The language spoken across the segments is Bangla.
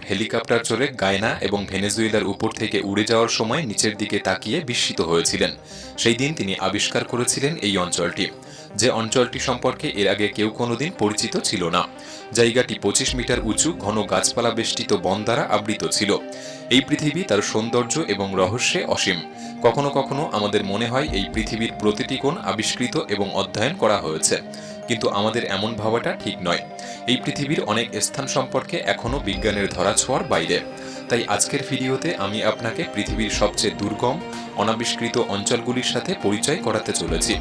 হেলিকপ্টার চড়ে গায়না এবং ভেনেজুয়েলার উপর থেকে উড়ে যাওয়ার সময় নিচের দিকে তাকিয়ে বিস্মিত হয়েছিলেন। সেই দিন তিনি আবিষ্কার করেছিলেন এই অঞ্চলটি, যে অঞ্চলটি সম্পর্কে এর আগে কেউ কোনোদিন পরিচিত ছিল না। জায়গাটি 25 মিটার উঁচু, ঘন গাছপালা বেষ্টিত বন দ্বারা আবৃত ছিল। এই পৃথিবী তার সৌন্দর্য এবং রহস্যে অসীম। কখনো কখনো আমাদের মনে হয় এই পৃথিবীর প্রতিটি কোণ আবিষ্কৃত এবং অধ্যয়ন করা হয়েছে, কিন্তু আমাদের এমন ভাবাটা ঠিক নয়। এই পৃথিবীর অনেক স্থান সম্পর্কে এখনও বিজ্ঞানের ধরাছোঁয়ার বাইরে। তাই আজকের ভিডিওতে আমি আপনাকে পৃথিবীর সবচেয়ে দুর্গম, অনাবিষ্কৃত অঞ্চলগুলির সাথে পরিচয় করাতে চলেছি,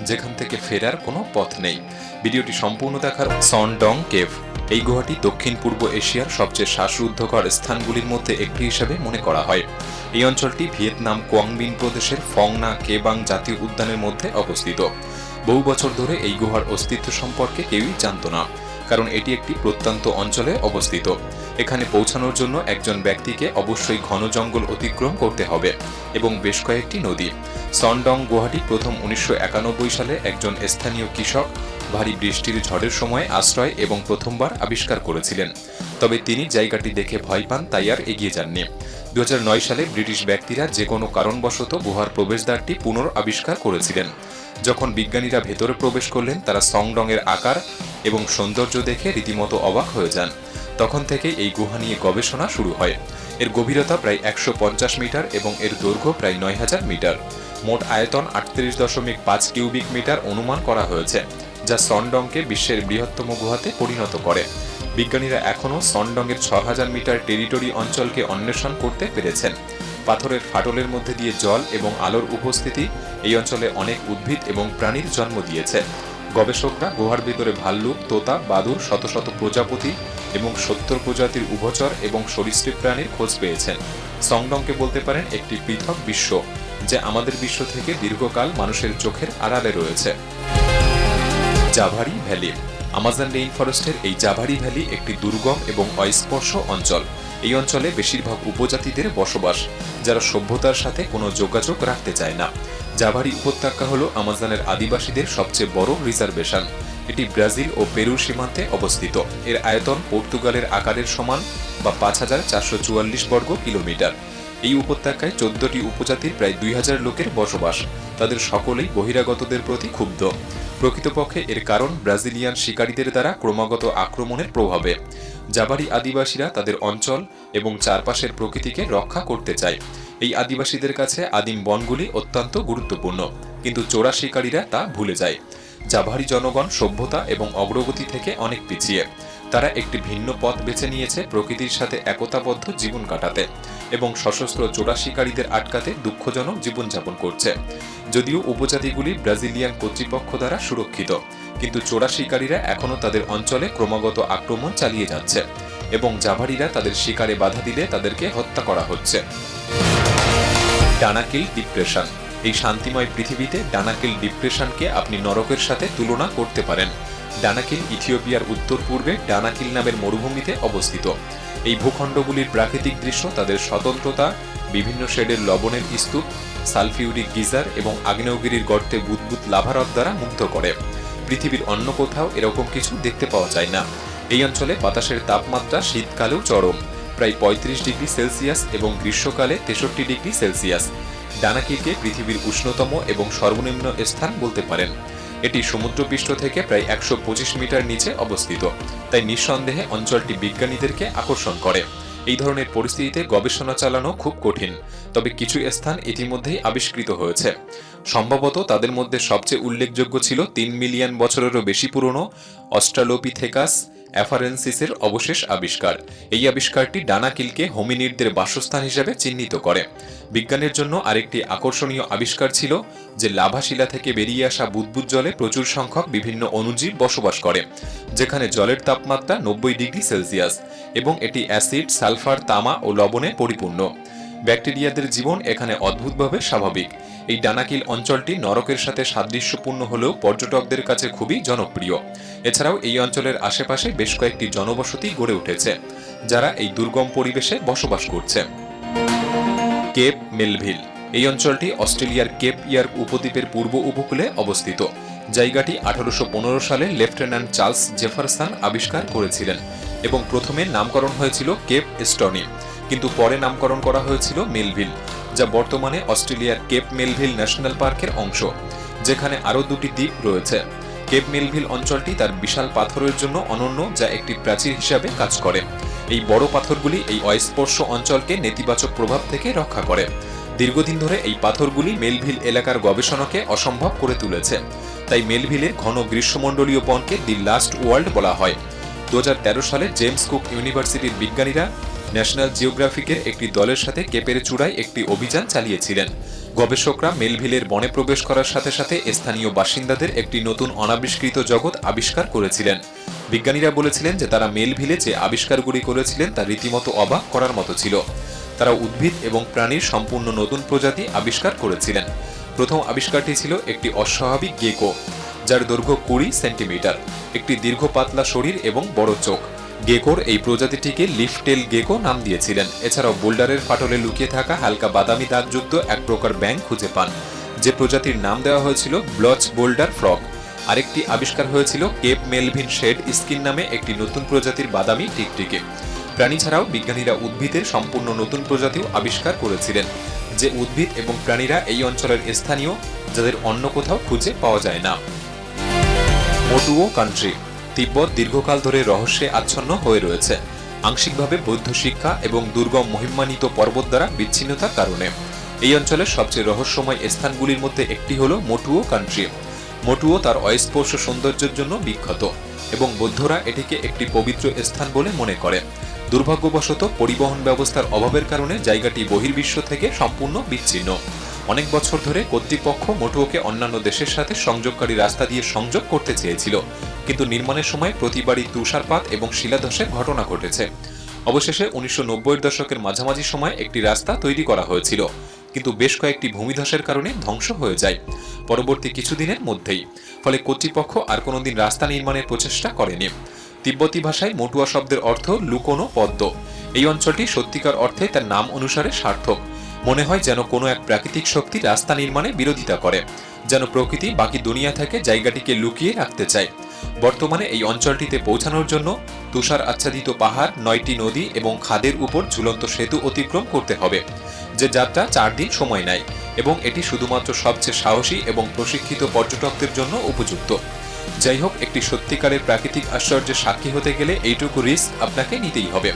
যেখান থেকে ফেরার কোনো পথ নেই। ভিডিওটি সম্পূর্ণ দেখার। সনডং কেভ। এই গুহাটি দক্ষিণ পূর্ব এশিয়ার সবচেয়ে শ্বাসরুদ্ধকর স্থানগুলির মধ্যে একটি হিসেবে মনে করা হয়। এই অঞ্চলটি ভিয়েতনাম কোয়াংবিন প্রদেশের ফং না কেবাং জাতীয় উদ্যানের মধ্যে অবস্থিত। বহু বছর ধরে এই গুহার অস্তিত্ব সম্পর্কে কেউই জানত না, কারণ এটি একটি প্রত্যন্ত অঞ্চলে অবস্থিত। এখানে পৌঁছানোর জন্য একজন ব্যক্তিকে অবশ্যই ঘন জঙ্গল অতিক্রম করতে হবে এবং বেশ কয়েকটি নদী। সনডং গুহাটি প্রথম 1991 সালে একজন স্থানীয় কৃষক ভারী বৃষ্টির ঝড়ের সময় আশ্রয় এবং প্রথমবার আবিষ্কার করেছিলেন। তবে তিনি জায়গাটি দেখে ভয় পান, তাই আর এগিয়ে যাননি। 2009 সালে ব্রিটিশ ব্যক্তিরা যে কোনো কারণবশত গুহার প্রবেশদ্বারটি পুনরাবিষ্কার করেছিলেন। যখন বিজ্ঞানীরা ভেতরে প্রবেশ করলেন, তারা সনডংয়ের আকার এবং সৌন্দর্য দেখে রীতিমতো অবাক হয়ে যান। তখন থেকে এই গুহা নিয়ে গবেষণা শুরু হয়। এর গভীরতা প্রায় 150 মিটার এবং এর দৈর্ঘ্য প্রায় 9000 মিটার। মোট আয়তন 38.5 কিউবিক মিটার অনুমান করা হয়েছে, যা সনডংকে বিশ্বের বৃহত্তম গুহাতে পরিণত করে। বিজ্ঞানীরা এখনও সনডংয়ের 6000 মিটার টেরিটরি অঞ্চলকে অন্বেষণ করতে পেরেছেন। পাথরের ফাটলের মধ্যে দিয়ে জল এবং আলোর উপস্থিতি এই অঞ্চলে অনেক উদ্ভিদ এবং প্রাণীর জন্ম দিয়েছে। গবেষকরা গুহার ভিতরে ভাল্লুক, তোতা, বাদুড়, শত শত প্রজাপতি এবং 70 প্রজাতির উভচর এবং সরীসৃপ প্রাণীর খোঁজ পেয়েছেন। সনডংকে বলতে পারেন একটি পৃথক বিশ্ব, যা আমাদের বিশ্ব থেকে দীর্ঘকাল মানুষের চোখের আড়ালে রয়েছে। জাভারি ভ্যালি। আমাজন রেইন ফরেস্টের এই জাভারি ভ্যালি একটি দুর্গম এবং অস্পর্শ অঞ্চল। এই অঞ্চলে বেশিরভাগ উপজাতিদের বসবাস, যারা সভ্যতার সাথে কোনো যোগাযোগ রাখতে চায় না। জাভারি উপত্যকা হল আমাজনের আদিবাসীদের সবচেয়ে বড় রিজার্ভেশন। এটি ব্রাজিল ও পেরুর সীমান্তে অবস্থিত। এর আয়তন পর্তুগালের আকারের সমান, বা 5444 বর্গ কিলোমিটার। এই উপত্যকায় 14টি উপজাতির প্রায় 2000 লোকের বসবাস। তাদের সকলেই বহিরাগতদের প্রতি ক্ষুব্ধ। প্রকৃতপক্ষে এর কারণ ব্রাজিলিয়ান শিকারীদের দ্বারা ক্রমাগত আক্রমণের প্রভাবে। জাভারি আদিবাসীরা তাদের অঞ্চল এবং চারপাশের প্রকৃতিকে রক্ষা করতে চায়। এই আদিবাসীদের কাছে আদিম বনগুলি অত্যন্ত গুরুত্বপূর্ণ, কিন্তু চোরা শিকারীরা তা ভুলে যায়। জাভারি জনগণ সভ্যতা এবং অগ্রগতি থেকে অনেক পিছিয়ে। তারা একটি ভিন্ন পথ বেছে নিয়েছে, প্রকৃতির সাথে একতাবদ্ধ জীবন কাটাতে এবং সশস্ত্র চোরা শিকারীদের আটকাতে দুঃখজনক জীবনযাপন করছে। যদিও উপজাতিগুলি ব্রাজিলিয়ান কর্তৃপক্ষ দ্বারা সুরক্ষিত, কিন্তু চোরা শিকারীরা এখনও তাদের অঞ্চলে ক্রমাগত আক্রমণ চালিয়ে যাচ্ছে এবং জাভারিরা তাদের শিকারে বাধা দিলে তাদেরকে হত্যা করা হচ্ছে। Danakil depression. এই শান্তিময় পৃথিবীতে ডানাকিল ডিপ্রেশনকে আপনি নরকের সাথে তুলনা করতে পারেন। ডানাকিল ইথিওপিয়ার উত্তর পূর্বে ডানাকিল নামের মরুভূমিতে অবস্থিত। এই ভূখণ্ডগুলির প্রাকৃতিক দৃশ্য তাদের স্বতন্ত্রতা, বিভিন্ন শেডের লবণের স্তূপ, সালফিউরিক গিজার এবং আগ্নেয়গিরির গর্তে বুদবুদ লাভা হ্রদ দ্বারা মুগ্ধ করে। পৃথিবীর অন্য কোথাও এরকম কিছু দেখতে পাওয়া যায় না। এই অঞ্চলে বাতাসের তাপমাত্রা শীতকালেও চরম, প্রায় 35 ডিগ্রি সেলসিয়াস এবং গ্রীষ্মকালে 63 ডিগ্রি সেলসিয়াস। ডানাকিলকে পৃথিবীর উষ্ণতম এবং সর্বনিম্ন স্থান বলতে পারেন। এটি সমুদ্রপৃষ্ঠ থেকে প্রায় 125 মিটার নিচে অবস্থিত, তাই নিঃসন্দেহে অঞ্চলটি বিজ্ঞানীদেরকে আকর্ষণ করে। এই ধরনের পরিস্থিতিতে গবেষণা চালানো খুব কঠিন, তবে কিছু স্থান ইতিমধ্যেই আবিষ্কৃত হয়েছে। সম্ভবত তাদের মধ্যে সবচেয়ে উল্লেখযোগ্য ছিল 3 মিলিয়ন বছরেরও বেশি পুরনো অস্ট্রালোপিথেকাস অ্যাফারেন্সিসের অবশেষ আবিষ্কার। এই আবিষ্কারটি ডানাকিলকে হোমিনিডদের বাসস্থান হিসেবে চিহ্নিত করে। বিজ্ঞানের জন্য আরেকটি আকর্ষণীয় আবিষ্কার ছিল যে লাভাশিলা থেকে বেরিয়ে আসা বুদবুদ জলে প্রচুর সংখ্যক বিভিন্ন অণুজীব বসবাস করে, যেখানে জলের তাপমাত্রা 90 ডিগ্রি সেলসিয়াস এবং এটি অ্যাসিড, সালফার, তামা ও লবণে পরিপূর্ণ। ব্যাকটেরিয়াদের জীবন এখানে অদ্ভুতভাবে স্বাভাবিক। এই ডানাকিল অঞ্চলটি নরকের সাথে সাদৃশ্যপূর্ণ হলেও পর্যটকদের কাছে খুবই জনপ্রিয়। এছাড়াও এই অঞ্চলের আশেপাশে বেশ কয়েকটি জনবসতি গড়ে উঠেছে, যারা এই দুর্গম পরিবেশে বসবাস করছে। Cape Melville. এই অঞ্চলটি অস্ট্রেলিয়ার কেপ ইয়ার্ক উপদ্বীপের পূর্ব উপকূলে অবস্থিত। জায়গাটি 1815 সালে লেফটেন্যান্ট চার্লস জেফারসন আবিষ্কার করেছিলেন। এবং প্রথমে নামকরণ হয়েছিল কেপ স্টনি, কিন্তু পরে নামকরণ করা হয়েছিল মেলভিল, যা বর্তমানে অস্ট্রেলিয়ার কেপ মেলভিল ন্যাশনাল পার্কের অংশ, যেখানে আরও দুটি দ্বীপ রয়েছে। কেপ মেলভিল অঞ্চলটি তার বিশাল পাথরের জন্য অনন্য, যা একটি প্রাচীর হিসাবে কাজ করে। এই বড় পাথরগুলি এই অস্পর্শ অঞ্চলকে নেতিবাচক প্রভাব থেকে রক্ষা করে। দীর্ঘদিন ধরে এই পাথরগুলি মেলভিল এলাকার গবেষণাকে অসম্ভব করে তুলেছে, তাই মেলভিলের ঘন গ্রীষ্মমণ্ডলীয় বনকে দি লাস্ট ওয়ার্ল্ড বলা হয়। 2013 সালে জেমস কুক ইউনিভার্সিটির বিজ্ঞানীরা ন্যাশনাল জিওগ্রাফিকের একটি দলের সাথে কেপের চূড়ায় একটি অভিযান চালিয়েছিলেন। গবেষকরা মেলভিলের বনে প্রবেশ করার সাথে সাথে স্থানীয় বাসিন্দাদের একটি নতুন অনাবিষ্কৃত জগৎ আবিষ্কার করেছিলেন। বিজ্ঞানীরা বলেছিলেন যে তারা মেলভিলে যে আবিষ্কারগুলি করেছিলেন তা রীতিমতো অবাক করার মতো ছিল। তারা উদ্ভিদ এবং প্রাণীর সম্পূর্ণ নতুন প্রজাতি আবিষ্কার করেছিলেন। প্রথম আবিষ্কারটি ছিল একটি অস্বাভাবিক গেকো, যার দৈর্ঘ্য 20 সেন্টিমিটার, একটি দীর্ঘ পাতলা শরীর এবং বড় চোখ। গেকোর এই প্রজাতিটিকে লিফটেল গেকো নাম দিয়েছিলেন। এছাড়াও বোল্ডারের ফাটলে লুকিয়ে থাকা হালকা বাদামি দাগযুক্ত এক প্রকার ব্যাঙ খুঁজে পান, যে প্রজাতির নাম দেওয়া হয়েছিল ব্লচ বোল্ডার ফ্রগ। আরেকটি আবিষ্কার হয়েছিল কেপ মেলভিন শেড স্কিন নামে একটি নতুন প্রজাতির বাদামি টিকটিকি। প্রাণী ছাড়াও বিজ্ঞানীরা উদ্ভিদের সম্পূর্ণ নতুন প্রজাতিও আবিষ্কার করেছিলেন, যে উদ্ভিদ এবং প্রাণীরা এই অঞ্চলের স্থানীয়, যাদের অন্য কোথাও খুঁজে পাওয়া যায় না। মোটুও কান্ট্রি। তিব্বত দীর্ঘকাল ধরে রহস্যে আচ্ছন্ন হয়ে রয়েছে, আংশিকভাবে বৌদ্ধ শিক্ষা এবং দুর্গম মহিমান্বিত পর্বত দ্বারা বিচ্ছিন্নতার কারণে। এই অঞ্চলের সবচেয়ে রহস্যময় স্থানগুলির মধ্যে একটি হল মোটুও কান্ট্রি। মোটুও তার অস্পর্শ সৌন্দর্যের জন্য বিখ্যাত এবং বৌদ্ধরা এটিকে একটি পবিত্র স্থান বলে মনে করে। দুর্ভাগ্যবশত পরিবহন ব্যবস্থার অভাবের কারণে জায়গাটি বহির্বিশ্ব থেকে সম্পূর্ণ বিচ্ছিন্ন। অনেক বছর ধরে কর্তৃপক্ষ মোটুওকে অন্যান্য দেশের সাথে সংযোগকারী রাস্তা দিয়ে সংযোগ করতে চেয়েছিল, কিন্তু নির্মাণের সময় প্রতিবারই তুষারপাত এবং শিলাধসের ঘটনা ঘটেছে। অবশেষে 1990-এর দশকের মাঝামাঝি সময় একটি রাস্তা তৈরি করা হয়েছিল, কিন্তু বেশ কয়েকটি ভূমিধসের কারণে ধ্বংস হয়ে যায় পরবর্তী কিছুদিনের মধ্যেই। ফলে কর্তৃপক্ষ আর কোনোদিন রাস্তা নির্মাণের প্রচেষ্টা করেনি। তিব্বতী ভাষায় মোটুয়া শব্দের অর্থ লুকোনো পদ্ম। এই অঞ্চলটি সত্যিকার অর্থে তার নাম অনুসারে সার্থক। মনে হয় যেন কোনো এক প্রাকৃতিক শক্তি রাস্তা নির্মাণে বিরোধিতা করে, যেন প্রকৃতি বাকি দুনিয়া থেকে জায়গাটিকে লুকিয়ে রাখতে চায়। বর্তমানে এই অঞ্চলটিতে পৌঁছানোর জন্য তুষার আচ্ছাদিত পাহাড়, 9টি নদী এবং খাদের উপর ঝুলন্ত সেতু অতিক্রম করতে হবে, যে যাত্রা 4 দিন সময় নেয়, এবং এটি শুধুমাত্র সবচেয়ে সাহসী এবং প্রশিক্ষিত পর্যটকদের জন্য উপযুক্ত। যাই হোক, একটি সত্যিকারের প্রাকৃতিক আশ্চর্যের সাক্ষী হতে গেলে এইটুকু রিস্ক আপনাকে নিতেই হবে।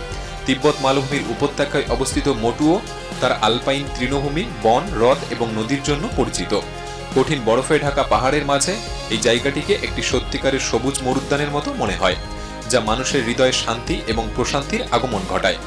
তিব্বত মালভূমির উপত্যকায় অবস্থিত মোটুও তার আলপাইন তৃণভূমি, বন, হ্রদ এবং নদীর জন্য পরিচিত। কঠিন বরফে ঢাকা পাহাড়ের মাঝে এই জায়গাটিকে একটি সত্যিকারের সবুজ মরুদ্যানের মতো মনে হয়, যা মানুষের হৃদয়ে শান্তি এবং প্রশান্তির আগমন ঘটায়।